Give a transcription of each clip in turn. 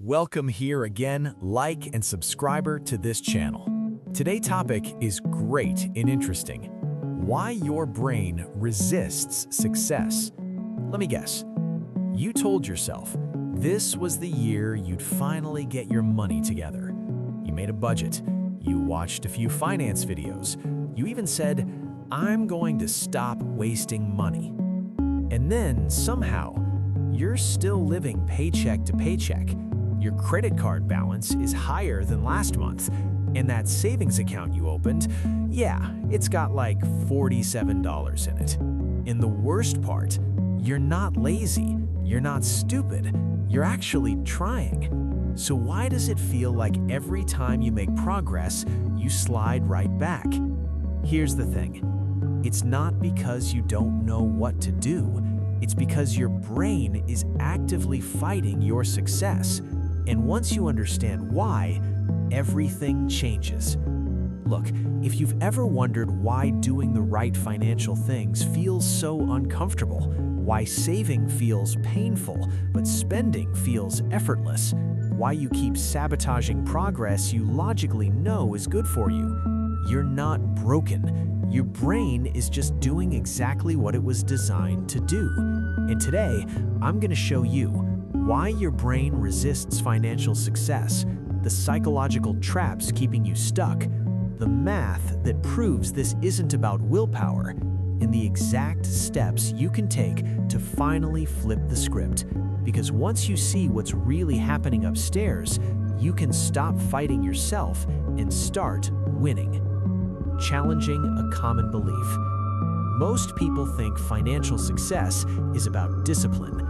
Welcome here again, like and subscriber to this channel. Today's topic is great and interesting. Why your brain resists success. Let me guess. You told yourself this was the year you'd finally get your money together. You made a budget. You watched a few finance videos. You even said, I'm going to stop wasting money. And then somehow, you're still living paycheck to paycheck. Your credit card balance is higher than last month, and that savings account you opened, yeah, it's got like $47 in it. And the worst part, you're not lazy, you're not stupid, you're actually trying. So why does it feel like every time you make progress, you slide right back? Here's the thing, it's not because you don't know what to do, it's because your brain is actively fighting your success. And once you understand why, everything changes. Look, if you've ever wondered why doing the right financial things feels so uncomfortable, why saving feels painful, but spending feels effortless, why you keep sabotaging progress you logically know is good for you, you're not broken. Your brain is just doing exactly what it was designed to do. And today, I'm going to show you why your brain resists financial success, the psychological traps keeping you stuck, the math that proves this isn't about willpower, and the exact steps you can take to finally flip the script. Because once you see what's really happening upstairs, you can stop fighting yourself and start winning. Challenging a common belief. Most people think financial success is about discipline.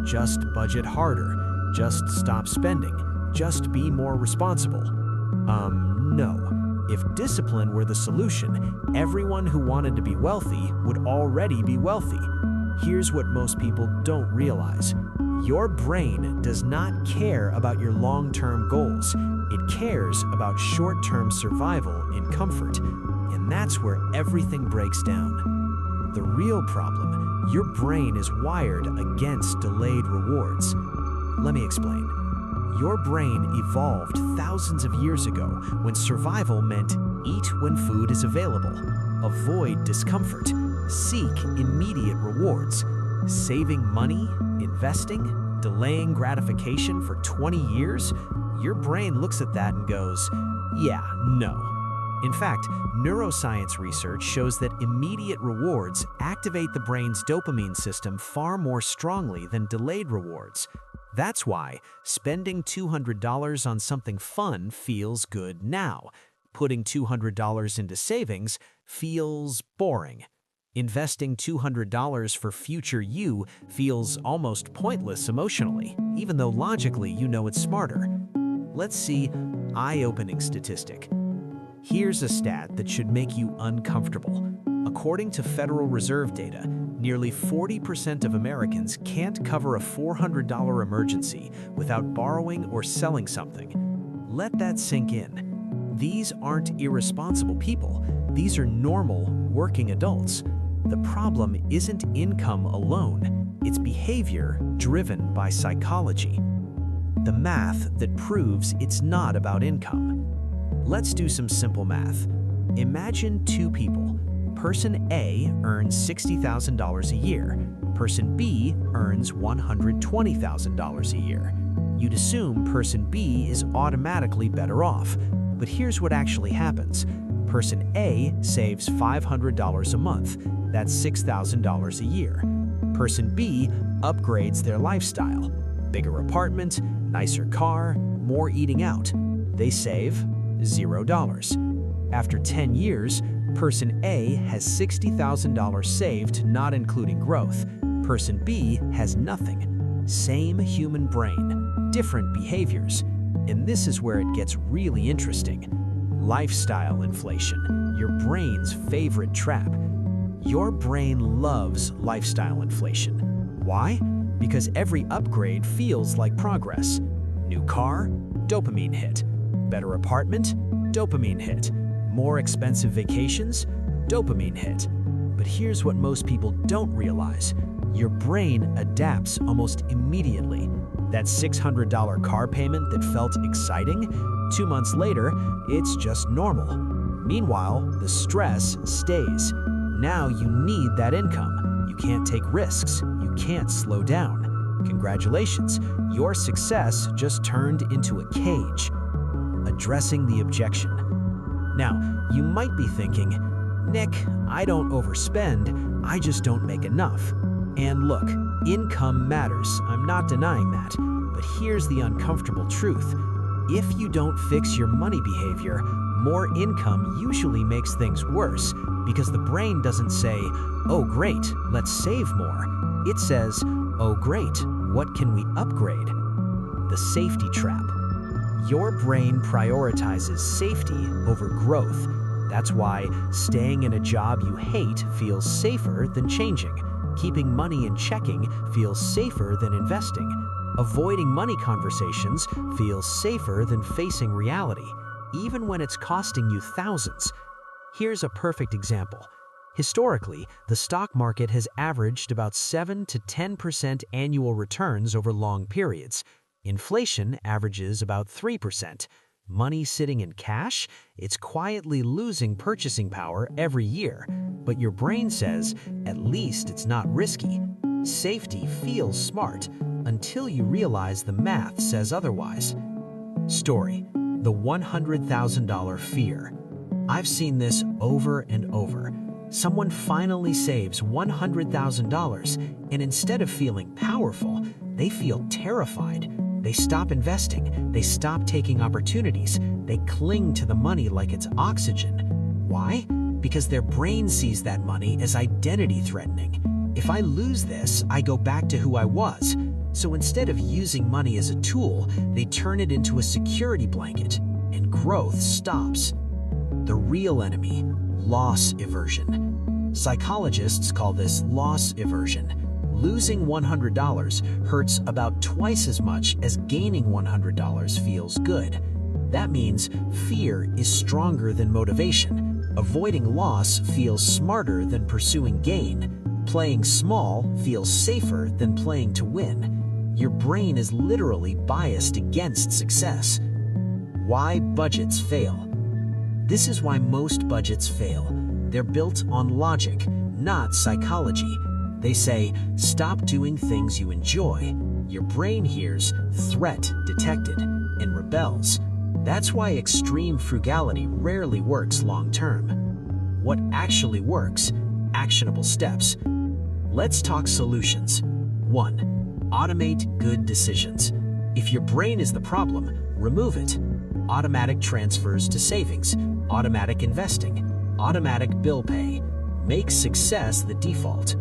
Just budget harder, just stop spending, just be more responsible. No. If discipline were the solution, everyone who wanted to be wealthy would already be wealthy. Here's what most people don't realize. Your brain does not care about your long-term goals. It cares about short-term survival and comfort. And that's where everything breaks down. The real problem, your brain is wired against delayed rewards. Let me explain. Your brain evolved thousands of years ago when survival meant eat when food is available, avoid discomfort, seek immediate rewards. Saving money, investing, delaying gratification for 20 years, your brain looks at that and goes, yeah, no. In fact, neuroscience research shows that immediate rewards activate the brain's dopamine system far more strongly than delayed rewards. That's why spending $200 on something fun feels good now. Putting $200 into savings feels boring. Investing $200 for future you feels almost pointless emotionally, even though logically you know it's smarter. Let's see eye-opening statistic. Here's a stat that should make you uncomfortable. According to Federal Reserve data, nearly 40% of Americans can't cover a $400 emergency without borrowing or selling something. Let that sink in. These aren't irresponsible people. These are normal, working adults. The problem isn't income alone. It's behavior driven by psychology. The math that proves it's not about income. Let's do some simple math. Imagine two people. Person A earns $60,000 a year. Person B earns $120,000 a year. You'd assume person B is automatically better off. But here's what actually happens. Person A saves $500 a month. That's $6,000 a year. Person B upgrades their lifestyle. Bigger apartment, nicer car, more eating out. They save $0. After 10 years, person A has $60,000 saved, not including growth. Person B has nothing. Same human brain, different behaviors. And this is where it gets really interesting. Lifestyle inflation, your brain's favorite trap. Your brain loves lifestyle inflation. Why? Because every upgrade feels like progress. New car, dopamine hit. Better apartment, dopamine hit. More expensive vacations, dopamine hit. But here's what most people don't realize. Your brain adapts almost immediately. That $600 car payment that felt exciting? 2 months later, it's just normal. Meanwhile, the stress stays. Now you need that income. You can't take risks. You can't slow down. Congratulations, your success just turned into a cage. Addressing the objection. Now, you might be thinking, Nick, I don't overspend, I just don't make enough. And look, income matters, I'm not denying that. But here's the uncomfortable truth. If you don't fix your money behavior, more income usually makes things worse because the brain doesn't say, oh great, let's save more. It says, oh great, what can we upgrade? The safety trap. Your brain prioritizes safety over growth. That's why staying in a job you hate feels safer than changing. Keeping money in checking feels safer than investing. Avoiding money conversations feels safer than facing reality, even when it's costing you thousands. Here's a perfect example. Historically, the stock market has averaged about 7 to 10% annual returns over long periods. Inflation averages about 3%. Money sitting in cash, it's quietly losing purchasing power every year. But your brain says, at least it's not risky. Safety feels smart until you realize the math says otherwise. Story: the $100,000 fear. I've seen this over and over. Someone finally saves $100,000, and instead of feeling powerful, they feel terrified. They stop investing, they stop taking opportunities, they cling to the money like it's oxygen. Why? Because their brain sees that money as identity-threatening. If I lose this, I go back to who I was. So instead of using money as a tool, they turn it into a security blanket, and growth stops. The real enemy: loss aversion. Psychologists call this loss aversion. Losing $100 hurts about twice as much as gaining $100 feels good. That means fear is stronger than motivation. Avoiding loss feels smarter than pursuing gain. Playing small feels safer than playing to win. Your brain is literally biased against success. Why budgets fail. This is why most budgets fail. They're built on logic, not psychology. They say, stop doing things you enjoy. Your brain hears threat detected and rebels. That's why extreme frugality rarely works long term. What actually works? Actionable steps. Let's talk solutions. 1. Automate good decisions. If your brain is the problem, remove it. Automatic transfers to savings, automatic investing, automatic bill pay. Make success the default.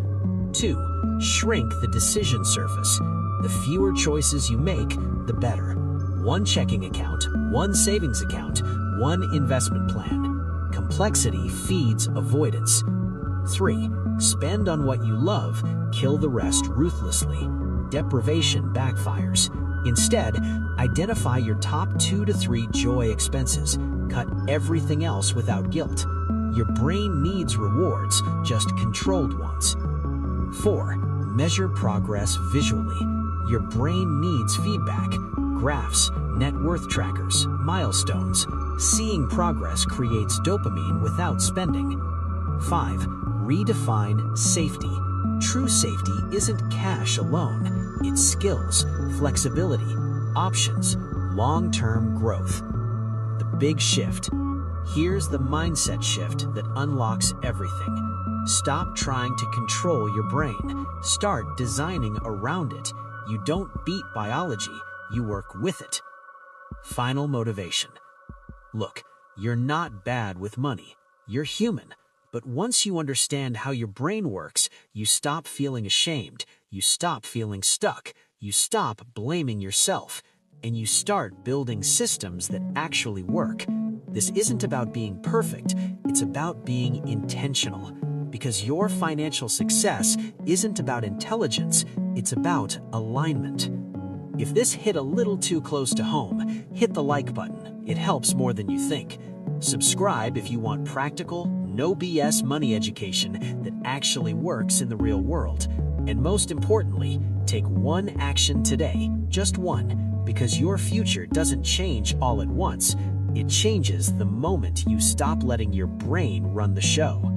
2. Shrink the decision surface. The fewer choices you make, the better. One checking account, one savings account, one investment plan. Complexity feeds avoidance. 3. Spend on what you love, kill the rest ruthlessly. Deprivation backfires. Instead, identify your top 2 to 3 joy expenses. Cut everything else without guilt. Your brain needs rewards, just controlled ones. 4. Measure progress visually. Your brain needs feedback, graphs, net worth trackers, milestones. Seeing progress creates dopamine without spending. 5. Redefine safety. True safety isn't cash alone. It's skills, flexibility, options, long-term growth. The big shift. Here's the mindset shift that unlocks everything. Stop trying to control your brain. Start designing around it. You don't beat biology, you work with it. Final motivation. Look, you're not bad with money. You're human. But once you understand how your brain works, you stop feeling ashamed, you stop feeling stuck, you stop blaming yourself, and you start building systems that actually work. This isn't about being perfect, it's about being intentional. Because your financial success isn't about intelligence, it's about alignment. If this hit a little too close to home, hit the like button. It helps more than you think. Subscribe if you want practical, no BS money education that actually works in the real world. And most importantly, Take one action today, just one, because your future doesn't change all at once. It changes the moment you stop letting your brain run the show.